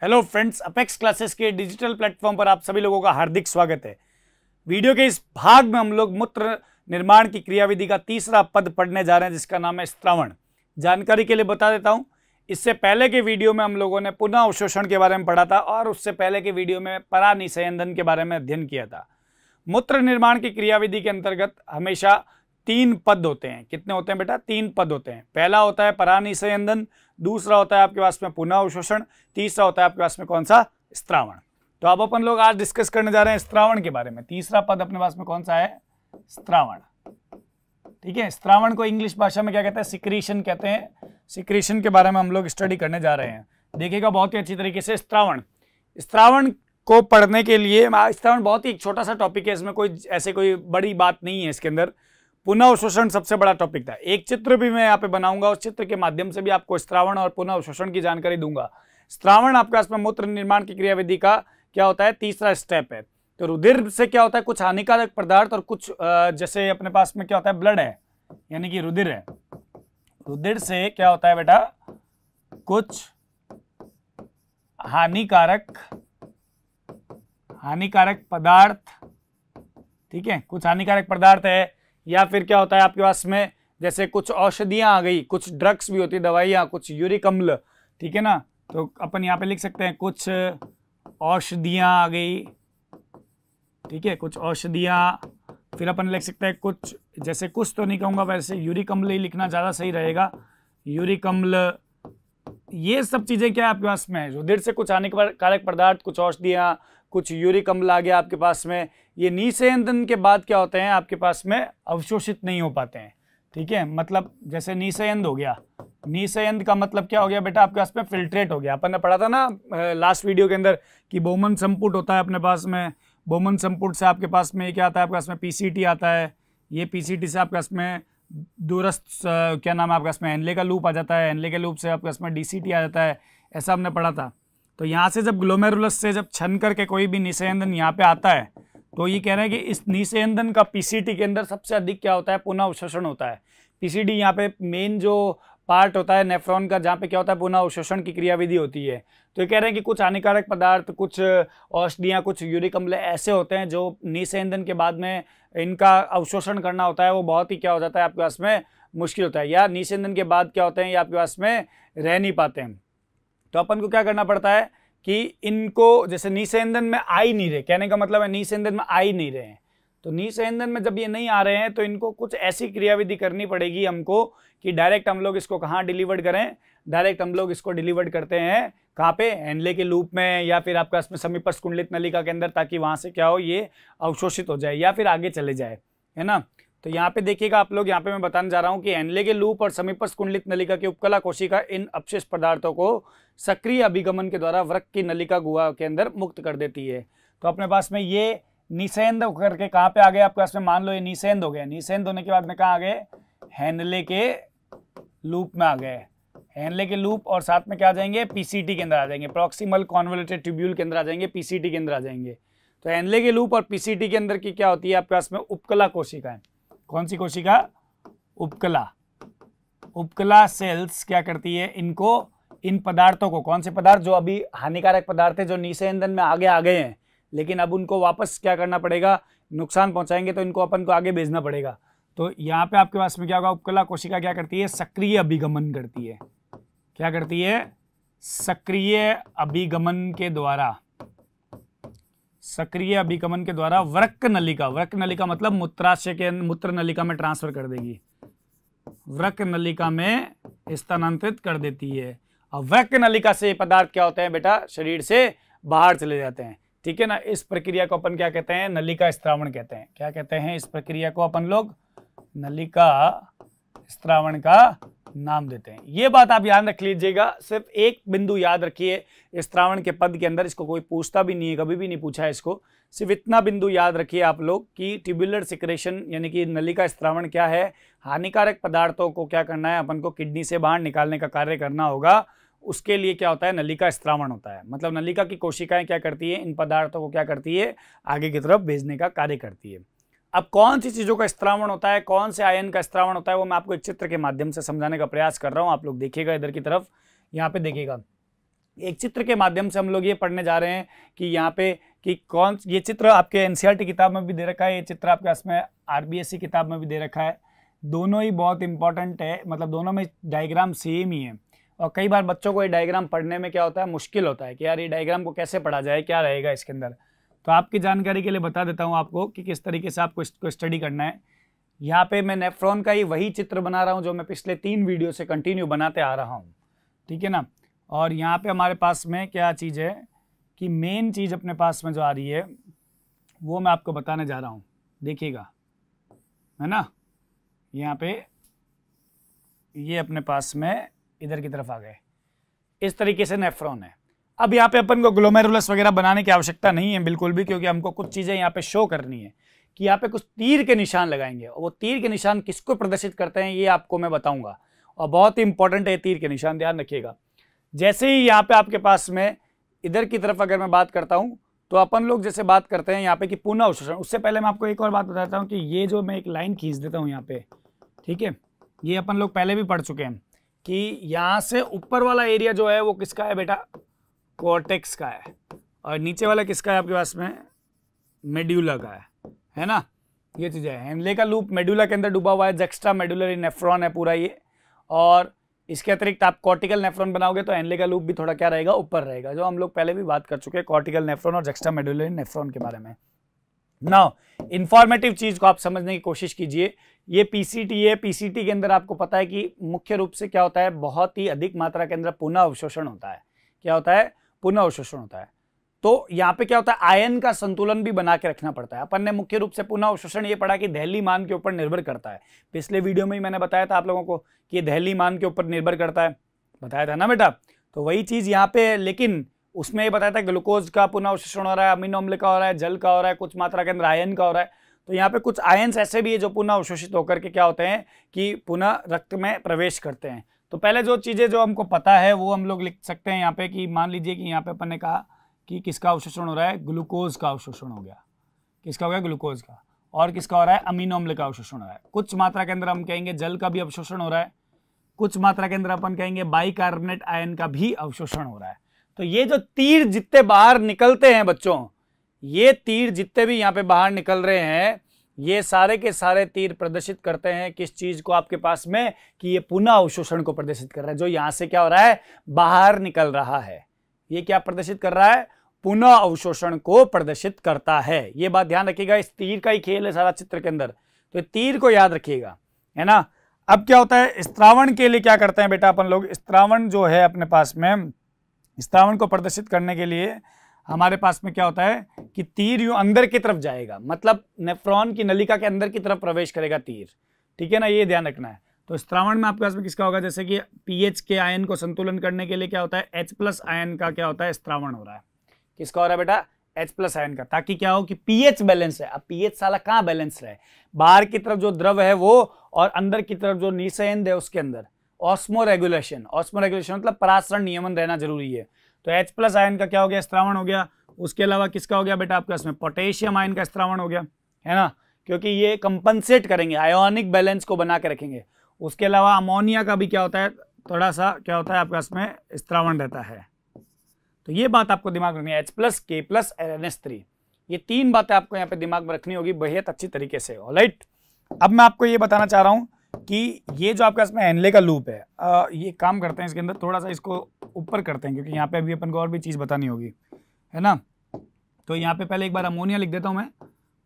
Hello friends, apex classes के digital platform पर आप सभी लोगों का हार्दिक स्वागत है। वीडियो के इस भाग में हम लोग मूत्र निर्माण की क्रियाविधि का तीसरा पद पढ़ने जा रहे हैं, जिसका नाम है स्त्रावण। जानकारी के लिए बता देता हूं, इससे पहले के वीडियो में हम लोगों ने पुनः अवशोषण के बारे में पढ़ा था और उससे पहले के वीडियो में परानिषेयन के बारे में अध्ययन किया था। मूत्र निर्माण की क्रियाविधि के अंतर्गत हमेशा 3 पद होते हैं। कितने होते हैं बेटा? 3 पद होते हैं। पहला होता है परानिषेयन, दूसरा होता है आपके पास में पुनः अवशोषण, तीसरा होता है आपके पास में कौन सा? स्त्रावण। तो अब अपन लोग आज डिस्कस करने जा रहे हैं स्त्रावण के बारे में। तीसरा पद अपने पास में कौन सा है? स्त्रावण। ठीक है, स्त्रावण को इंग्लिश भाषा में क्या कहते हैं? सिक्रीशन कहते हैं। सिक्रीशन के बारे में हम लोग स्टडी करने जा रहे हैं। देखिएगा बहुत ही अच्छी तरीके से स्त्रावण। स्त्रावण को पढ़ने के लिए, स्त्रावण बहुत ही छोटा सा टॉपिक है, इसमें कोई बड़ी बात नहीं है इसके अंदर। पुनः अवशोषण सबसे बड़ा टॉपिक था। एक चित्र भी मैं यहाँ पे बनाऊंगा, उस चित्र के माध्यम से भी आपको स्त्रावण और पुनः अवशोषण की जानकारी दूंगा। स्त्रावण आपके पास में मूत्र निर्माण की क्रियाविधि का क्या होता है? तीसरा स्टेप है। तो रुधिर से क्या होता है? कुछ हानिकारक पदार्थ और कुछ जैसे अपने पास में क्या होता है? ब्लड है, यानी कि रुधिर है। रुधिर से क्या होता है बेटा? कुछ हानिकारक पदार्थ, ठीक है, कुछ हानिकारक पदार्थ है। या फिर क्या होता है आपके पास में, जैसे कुछ औषधियां आ गई, कुछ ड्रग्स भी होती है, दवाइयां, कुछ यूरिक अम्ल, ठीक है ना। तो अपन यहाँ पे लिख सकते हैं कुछ औषधियां आ गई, ठीक है, कुछ औषधियां। फिर अपन लिख सकते हैं कुछ, जैसे कुछ तो नहीं कहूंगा, वैसे यूरिक अम्ल ही लिखना ज्यादा सही रहेगा। यूरिक अम्ल, ये सब चीजें क्या है आपके पास में? रुधिर से कुछ हानिकारक पदार्थ, कुछ औषधियां, कुछ यूरिक अम्ल आ गया आपके पास में। ये निषेधन के बाद क्या होते हैं आपके पास में? अवशोषित नहीं हो पाते हैं। ठीक है, मतलब जैसे निषेधन हो गया, निषेधन का मतलब क्या हो गया बेटा? आपके पास में फिल्ट्रेट हो गया। अपन ने पढ़ा था ना लास्ट वीडियो के अंदर कि बोमन संपुट होता है अपने पास में। बोमन संपुट से आपके पास में क्या आता है? आपके पास में पीसीटी आता है। ये पीसीटी से आपके पास में दूरस्थ क्या नाम है आपके पास में? हेनले का लूप आ जाता है। हेनले के लूप से आपके पास में डीसीटी आ जाता है। ऐसा हमने पढ़ा था। तो यहाँ से जब ग्लोमेरुलस से जब छन करके कोई भी निषेधन यहाँ पे आता है, तो ये कह रहे हैं कि इस निषेधन का पीसीटी के अंदर सबसे अधिक क्या होता है? पुनः अवशोषण होता है। पीसीटी यहाँ पे मेन जो पार्ट होता है नेफ्रॉन का, जहाँ पे क्या होता है? पुनः अवशोषण की क्रियाविधि होती है। तो ये कह रहे हैं कि कुछ हानिकारक पदार्थ, कुछ औषधियाँ, कुछ यूरिक अम्ल ऐसे होते हैं जो निषेधन के बाद में इनका अवशोषण करना होता है, वो बहुत ही क्या हो जाता है आपके पास में? मुश्किल होता है। या निषेधन के बाद क्या होते हैं? ये आपके पास में रह नहीं पाते हैं। तो अपन को क्या करना पड़ता है कि इनको, जैसे निषेधन में आ ही नहीं रहे, कहने का मतलब है निषेधन में आ ही नहीं रहे हैं। तो निषेधन में जब ये नहीं आ रहे हैं तो इनको कुछ ऐसी क्रियाविधि करनी पड़ेगी हमको कि डायरेक्ट हम लोग इसको कहाँ डिलीवर्ड करें? डायरेक्ट हम लोग इसको डिलीवर्ड करते हैं कहाँ पे? हेनले के लूप में, या फिर आपका इसमें समीपस्थ कुंडलित नलिका के अंदर, ताकि वहां से क्या हो? ये अवशोषित हो जाए या फिर आगे चले जाए, है ना। तो यहाँ पे देखिएगा आप लोग, यहाँ पे मैं बताने जा रहा हूँ कि हेनले के लूप और समीपस्थ कुंडलित नलिका की उपकला कोशिका इन अपशिष्ट पदार्थों को सक्रिय अभिगमन के द्वारा वृक्क की नलिका गुहा के अंदर मुक्त कर देती है। तो अपने पास में ये निषेध होकर के कहाँ पे आ गए आपके पास में? मान लो ये निषेध हो गया। निषेध होने के बाद में कहाँ आ गए? हेनले के लूप में आ गए। हेनले के लूप और साथ में क्या आ जाएंगे? पीसीटी के अंदर आ जाएंगे, प्रॉक्सिमल कॉन्वोल्यूटेड ट्यूब्यूल के अंदर आ जाएंगे, पीसीटी के अंदर आ जाएंगे। तो हेनले के लूप और पीसीटी के अंदर की क्या होती है आपके पास में? उपकला कोशिकाएं। कौन सी कोशिका? उपकला। उपकला सेल्स क्या करती है? इनको, इन पदार्थों को, कौन से पदार्थ? जो अभी हानिकारक पदार्थ है, जो निषेधन में आगे आ गए हैं, लेकिन अब उनको वापस क्या करना पड़ेगा? नुकसान पहुंचाएंगे तो इनको अपन को आगे भेजना पड़ेगा। तो यहाँ पे आपके पास में क्या होगा? उपकला कोशिका क्या करती है? सक्रिय अभिगमन करती है। क्या करती है? सक्रिय अभिगमन के द्वारा, सक्रिय अभिगमन के द्वारा वृक्क नलिका, वृक्क नलिका मतलब मूत्राशय के मूत्र नलिका में ट्रांसफर कर देगी, वृक्क नलिका में स्थानांतरित कर देती है। और वृक्क नलिका से पदार्थ क्या होते हैं बेटा? शरीर से बाहर चले जाते हैं। ठीक है ना। इस प्रक्रिया को अपन क्या कहते हैं? नलिका स्त्रावण कहते हैं। क्या कहते हैं? इस प्रक्रिया को अपन लोग नलिका स्त्रावण का नाम देते हैं। ये बात आप याद रख लीजिएगा। सिर्फ एक बिंदु याद रखिए, स्त्रावण के पद के अंदर, इसको कोई पूछता भी नहीं है, कभी भी नहीं पूछा है इसको। सिर्फ इतना बिंदु याद रखिए आप लोग कि ट्यूबुलर सिक्रेशन यानी कि नलिका स्त्रावण क्या है? हानिकारक पदार्थों को क्या करना है? अपन को किडनी से बाहर निकालने का कार्य करना होगा। उसके लिए क्या होता है? नलिका स्त्रावण होता है। मतलब नलिका की कोशिकाएं क्या करती है? इन पदार्थों को क्या करती है? आगे की तरफ भेजने का कार्य करती है। अब कौन सी चीजों का स्त्रावण होता है, कौन से आयन का स्त्रावण होता है, वो मैं आपको एक चित्र के माध्यम से समझाने का प्रयास कर रहा हूं। आप लोग देखिएगा इधर की तरफ, यहाँ पे देखिएगा। एक चित्र के माध्यम से हम लोग ये पढ़ने जा रहे हैं कि यहाँ पे कि कौन, ये चित्र आपके एनसीईआरटी किताब में भी दे रखा है, ये चित्र आपके पास में आरबीएससी किताब में भी दे रखा है। दोनों ही बहुत इंपॉर्टेंट है, मतलब दोनों में डायग्राम सेम ही है। और कई बार बच्चों को ये डायग्राम पढ़ने में क्या होता है, मुश्किल होता है कि यार ये डायग्राम को कैसे पढ़ा जाए, क्या रहेगा इसके अंदर। तो आपकी जानकारी के लिए बता देता हूँ आपको कि किस तरीके से आपको इसको स्टडी करना है। यहाँ पे मैं नेफ्रॉन का ही वही चित्र बना रहा हूँ जो मैं पिछले 3 वीडियो से कंटिन्यू बनाते आ रहा हूँ, ठीक है ना। और यहाँ पे हमारे पास में क्या चीज़ है कि मेन चीज़ अपने पास में जो आ रही है वो मैं आपको बताने जा रहा हूँ, देखिएगा, है ना। यहाँ पे ये अपने पास में इधर की तरफ आ गए, इस तरीके से नेफ्रॉन है। अब यहाँ पे अपन को ग्लोमेरुलस वगैरह बनाने की आवश्यकता नहीं है बिल्कुल भी, क्योंकि हमको कुछ चीज़ें यहाँ पे शो करनी है कि यहाँ पे कुछ तीर के निशान लगाएंगे, और वो तीर के निशान किसको प्रदर्शित करते हैं ये आपको मैं बताऊंगा, और बहुत ही इंपॉर्टेंट है तीर के निशान, ध्यान रखिएगा। जैसे ही यहाँ पे आपके पास में इधर की तरफ अगर मैं बात करता हूँ तो अपन लोग जैसे बात करते हैं यहाँ पे कि पुनः अवशोषण, उससे पहले मैं आपको एक और बात बताता हूँ कि ये जो मैं एक लाइन खींच देता हूँ यहाँ पे, ठीक है, ये अपन लोग पहले भी पढ़ चुके हैं कि यहाँ से ऊपर वाला एरिया जो है वो किसका है बेटा, कॉर्टेक्स का है, और नीचे वाला किसका है आपके पास में, मेड्यूला का है ना। ये चीज़ है, हेनले का लूप मेडुला के अंदर डूबा हुआ है, जक्स्ट्रा मेडुलरी नेफ्रॉन है पूरा ये, और इसके अतिरिक्त आप कॉर्टिकल नेफ्रॉन बनाओगे तो हेनले का लूप भी थोड़ा क्या रहेगा, ऊपर रहेगा, जो हम लोग पहले भी बात कर चुके हैं कॉर्टिकल नेफ्रॉन और जक्स्ट्रा मेडुलरी नेफ्रॉन के बारे में। नाउ इंफॉर्मेटिव चीज को आप समझने की कोशिश कीजिए। ये पीसीटी है, पीसीटी के अंदर आपको पता है कि मुख्य रूप से क्या होता है, बहुत ही अधिक मात्रा के अंदर पुनः अवशोषण होता है। क्या होता है, पुनः अवशोषण होता है। तो यहाँ पे क्या होता है, आयन का संतुलन भी बना के रखना पड़ता है। अपन ने मुख्य रूप से पुनः अवशोषण ये पढ़ा कि दहली मान के ऊपर निर्भर करता है। पिछले वीडियो में ही मैंने बताया था आप लोगों को कि दहली मान के ऊपर निर्भर करता है, बताया था ना बेटा। तो वही चीज यहाँ पे, लेकिन उसमें ये बताया था ग्लूकोज का पुनः अवशोषण हो रहा है, अमीनो अम्ल का हो रहा है, जल का हो रहा है, कुछ मात्रा के अंदर आयन का हो रहा है। तो यहाँ पे कुछ आयन्स ऐसे भी है जो पुनः अवशोषित होकर के क्या होते हैं कि पुनः रक्त में प्रवेश करते हैं। तो पहले जो चीजें जो हमको पता है वो हम लोग लिख सकते हैं यहाँ पे कि मान लीजिए कि यहाँ पे अपन ने कहा कि किसका अवशोषण हो रहा है, ग्लूकोज का अवशोषण हो गया। किसका हो गया, ग्लूकोज का। और किसका हो रहा है, अमीनो अम्ल का अवशोषण हो रहा है। कुछ मात्रा के अंदर हम कहेंगे जल का भी अवशोषण हो रहा है। कुछ मात्रा के अंदर अपन कहेंगे बाइकार्बोनेट आयन का भी अवशोषण हो रहा है। तो ये जो तीर जितने बाहर निकलते हैं बच्चों, ये तीर जितने भी यहाँ पे बाहर निकल रहे हैं, ये सारे के सारे तीर प्रदर्शित करते हैं किस चीज को आपके पास में, कि ये पुनः अवशोषण को प्रदर्शित कर रहा है। जो यहां से क्या हो रहा है, बाहर निकल रहा है, ये क्या प्रदर्शित कर रहा है, पुनः अवशोषण को प्रदर्शित करता है। ये बात ध्यान रखिएगा, इस तीर का ही खेल है सारा चित्र के अंदर, तो तीर को याद रखिएगा, है ना। अब क्या होता है, स्त्रावण के लिए क्या करते हैं बेटा अपन लोग, स्त्रावण जो है अपने पास में, स्त्रावण को प्रदर्शित करने के लिए हमारे पास में क्या होता है कि तीर यूं अंदर की तरफ जाएगा, मतलब नेफ्रॉन की नलिका के अंदर की तरफ प्रवेश करेगा तीर, ठीक है ना, ये ध्यान रखना है। तो स्त्रावण में आपके पास में किसका होगा, जैसे कि पीएच के आयन को संतुलन करने के लिए क्या होता है, H+ आयन का क्या होता है, स्त्रावण हो रहा है। किसका हो रहा है बेटा, H+ आयन का, ताकि क्या हो कि पीएच बैलेंस है। अब पीएच साला कहाँ बैलेंस रहे, बाहर की तरफ जो द्रव है वो, और अंदर की तरफ जो निःसंदेह है उसके अंदर ऑस्मो रेगुलेशन मतलब परासरण नियमन रहना जरूरी है। तो H+ आयन का क्या हो गया, स्त्रावण हो गया। उसके अलावा किसका हो गया बेटा आपके पास में, पोटेशियम आयन का स्त्रावण हो गया, है ना, क्योंकि ये कंपनसेट करेंगे, आयोनिक बैलेंस को बना के रखेंगे। उसके अलावा अमोनिया का भी क्या होता है, थोड़ा सा क्या होता है आपके पास में स्त्रावण रहता है। तो ये बात आपको दिमाग में रखनी है, H+, K+, NH3, ये 3 बातें आपको यहाँ पे दिमाग में रखनी होगी बेहद अच्छी तरीके से। ऑलराइट, अब मैं आपको ये बताना चाह रहा हूँ कि ये जो आपके पास में हेनले का लूप है, ये काम करते हैं इसके अंदर, थोड़ा सा इसको ऊपर करते हैं क्योंकि यहाँ पे अभी अपन को और भी चीज़ बतानी होगी, है ना। तो यहाँ पे पहले एक बार अमोनिया लिख देता हूँ मैं,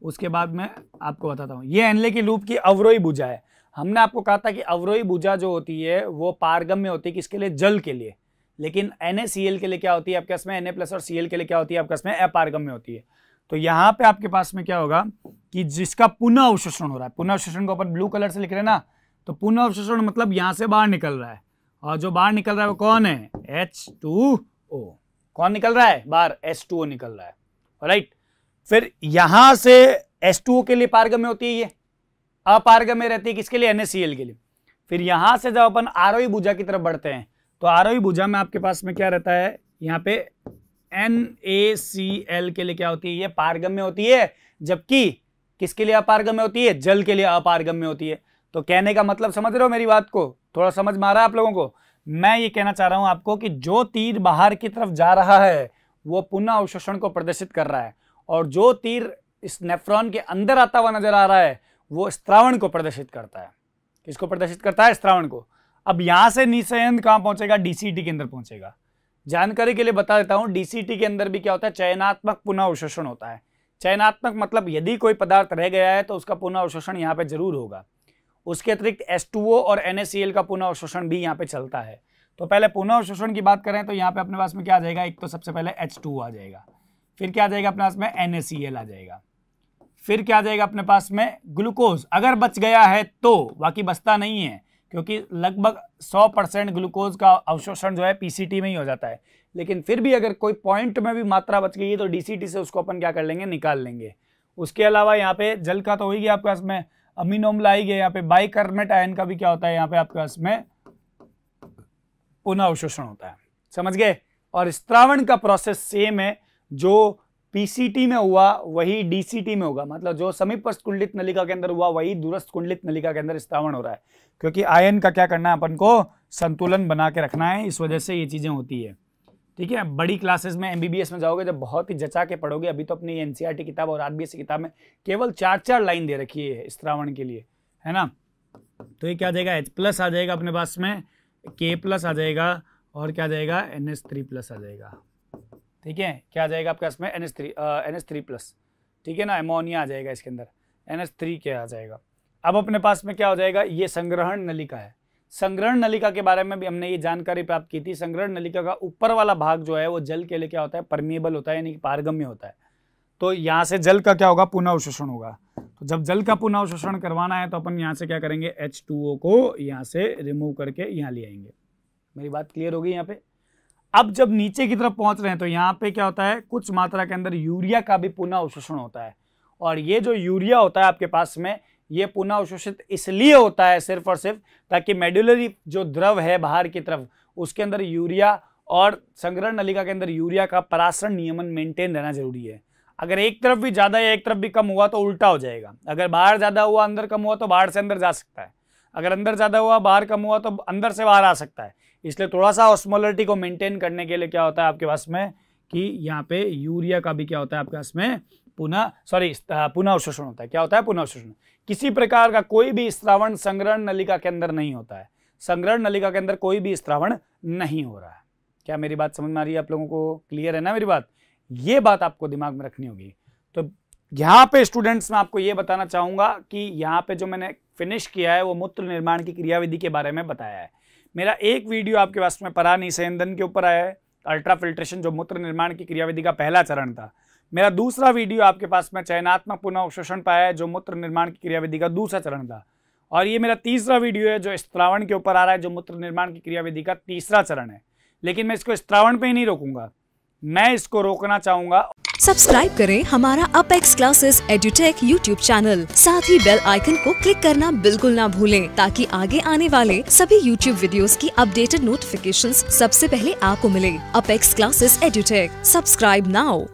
उसके बाद मैं आपको बताता हूँ। ये हेनले की लूप की अवरोही भुजा है। हमने आपको कहा था कि अवरोही भुजा जो होती है वो पारगम्य होती है, किसके लिए, जल के लिए। लेकिन NaCl के लिए क्या होती है आपके पास में, Na+ और Cl के लिए क्या होती है आपके पास में, अपारगम्य होती है। तो यहाँ पे आपके पास में क्या होगा कि जिसका पुनः अवशोषण हो रहा है, पुनः अवशोषण को अपन ब्लू कलर से लिख रहे हैं ना, तो पुनः अवशोषण मतलब यहाँ से बाहर निकल रहा है, और जो बाहर निकल रहा है वो कौन है, H2O। कौन निकल रहा है बाहर, H2O निकल रहा है। राइट, फिर यहां से H2O के लिए पारगम्य होती है, ये अपारगम्य रहती है किसके लिए, NaCl के लिए। फिर यहां से जब अपन आरोही भुजा की तरफ बढ़ते हैं तो आरोही भुजा में आपके पास में क्या रहता है, यहाँ पे NaCl के लिए क्या होती है, ये पारगम्य होती है, जबकि किसके लिए अपारगम्य होती है, जल के लिए अपारगम्य होती है। तो कहने का मतलब समझ रहे हो मेरी बात को, थोड़ा समझ में आ रहा है आप लोगों को। मैं ये कहना चाह रहा हूं आपको कि जो तीर बाहर की तरफ जा रहा है वो पुनः अवशोषण को प्रदर्शित कर रहा है, और जो तीर इस नेफ्रॉन के अंदर आता हुआ नजर आ रहा है वो स्त्रावण को प्रदर्शित करता है। किसको प्रदर्शित करता है? स्त्रावण को। अब यहां से निस्यंद कहां पहुंचेगा? डीसीटी के अंदर पहुंचेगा। जानकारी के लिए बता देता हूं, डीसीटी के अंदर भी क्या होता है? चयनात्मक पुनः अवशोषण होता है। चयनात्मक मतलब यदि कोई पदार्थ रह गया है तो उसका पुनः अवशोषण यहाँ पे जरूर होगा। उसके अतिरिक्त H2O और NaCl का पुनः अवशोषण भी यहाँ पे चलता है। तो पहले पुनः अवशोषण की बात करें तो यहाँ पे अपने पास में क्या आ जाएगा? एक तो सबसे पहले H2O आ जाएगा, फिर क्या आ जाएगा अपने पास में? NaCl आ जाएगा, फिर क्या आ जाएगा अपने पास में? ग्लूकोज अगर बच गया है तो, बाकी बचता नहीं है क्योंकि लगभग 100% ग्लूकोज का अवशोषण जो है पीसीटी में ही हो जाता है। लेकिन फिर भी अगर कोई पॉइंट में भी मात्रा बच गई है तो डीसीटी से उसको अपन क्या कर लेंगे? निकाल लेंगे। उसके अलावा यहाँ पे जल का तो हो ही गया आपके पास में, अमीनो अम्ल आएंगे, यहाँ पे बाइकार्बोनेट आयन का भी क्या होता है? यहाँ पे आपके पास में पुनः अवशोषण होता है। समझ गए? और स्त्रावण का प्रोसेस सेम है, जो पीसीटी में हुआ वही डीसीटी में होगा, मतलब जो समीपस्थ कुंडलित नलिका के अंदर हुआ वही दूरस्थ कुंडलित नलिका के अंदर स्त्रावण हो रहा है, क्योंकि आयन का क्या करना है? अपन को संतुलन बना के रखना है, इस वजह से ये चीजें होती है। ठीक है, बड़ी क्लासेस में एमबीबीएस में जाओगे जब बहुत ही जचा के पढ़ोगे। अभी तो अपनी एनसीईआरटी किताब और आरबीएस किताब में केवल 4 लाइन दे रखी है स्त्रावण के लिए, है ना। तो ये क्या आ जाएगा? H+ आ जाएगा अपने पास में, K+ आ जाएगा, और क्या आ जाएगा? NH3+ आ जाएगा। ठीक है, क्या आ जाएगा आपके पास में? NH3+। ठीक है ना, अमोनिया आ जाएगा इसके अंदर, NH3 क्या आ जाएगा। अब अपने पास में क्या हो जाएगा? ये संग्रहण नलिका है। संग्रहण नलिका के बारे में भी हमने ये जानकारी प्राप्त की थी। संग्रहण नलिका का ऊपर वाला भाग जो है वो जल के लिए क्या होता है? परमिएबल होता है, यानी कि पारगम्य होता है। तो यहाँ से जल का क्या होगा? पुनः अवशोषण होगा। तो जब जल का पुनः अवशोषण करवाना है तो अपन यहाँ से क्या करेंगे? H2O को यहाँ से रिमूव करके यहाँ ले आएंगे। मेरी बात क्लियर होगी यहाँ पे? अब जब नीचे की तरफ पहुंच रहे हैं तो यहाँ पे क्या होता है? कुछ मात्रा के अंदर यूरिया का भी पुनः अवशोषण होता है, और ये जो यूरिया होता है आपके पास में, ये पुनः अवशोषित इसलिए होता है सिर्फ और सिर्फ ताकि मेडुलरी जो द्रव है बाहर की तरफ उसके अंदर यूरिया, और संग्रहण नलिका के अंदर यूरिया का परासरण नियमन मेंटेन रहना जरूरी है। अगर एक तरफ भी ज्यादा या एक तरफ भी कम हुआ तो उल्टा हो जाएगा। अगर बाहर ज्यादा हुआ अंदर कम हुआ तो बाहर से अंदर जा सकता है, अगर अंदर ज्यादा हुआ बाहर कम हुआ तो अंदर से बाहर आ सकता है। इसलिए थोड़ा सा ऑस्मोलरिटी को मेंटेन करने के लिए क्या होता है आपके पास में कि यहाँ पे यूरिया का भी क्या होता है आपके पास में? पुनः अवशोषण होता है। क्या होता है? पुनः अवशोषण। किसी प्रकार का कोई भी स्त्रावण संग्रहण नलिका के अंदर नहीं होता है। संग्रहण नलिका के अंदर कोई भी स्त्रावण नहीं हो रहा है। क्या मेरी बात समझ में आ रही है आप लोगों को? क्लियर है ना मेरी बात? ये बात आपको दिमाग में रखनी होगी। तो यहाँ पे स्टूडेंट्स मैं आपको ये बताना चाहूंगा कि यहाँ पे जो मैंने फिनिश किया है वो मूत्र निर्माण की क्रियाविधि के बारे में बताया है। मेरा एक वीडियो आपके पास में परानिस्यंदन के ऊपर आया है, अल्ट्रा फिल्ट्रेशन, जो मूत्र निर्माण की क्रियाविधि का पहला चरण था। मेरा दूसरा वीडियो आपके पास में चयनात्मक पुनः अवशोषण पाया है, जो मूत्र निर्माण की क्रियाविधि का दूसरा चरण था। और ये मेरा तीसरा वीडियो है जो स्त्रावण के ऊपर आ रहा है, जो मूत्र निर्माण की क्रियाविधि का तीसरा चरण है। लेकिन मैं इसको स्त्रावण पे ही नहीं रोकूंगा, मैं इसको रोकना चाहूंगा। सब्सक्राइब करें हमारा apex classes edutech YouTube channel, साथ ही बेल आइकन को क्लिक करना बिल्कुल ना भूलें, ताकि आगे आने वाले सभी यूट्यूब वीडियोस की अपडेटेड नोटिफिकेशंस सबसे पहले आपको मिले। Apex classes edutech, subscribe now.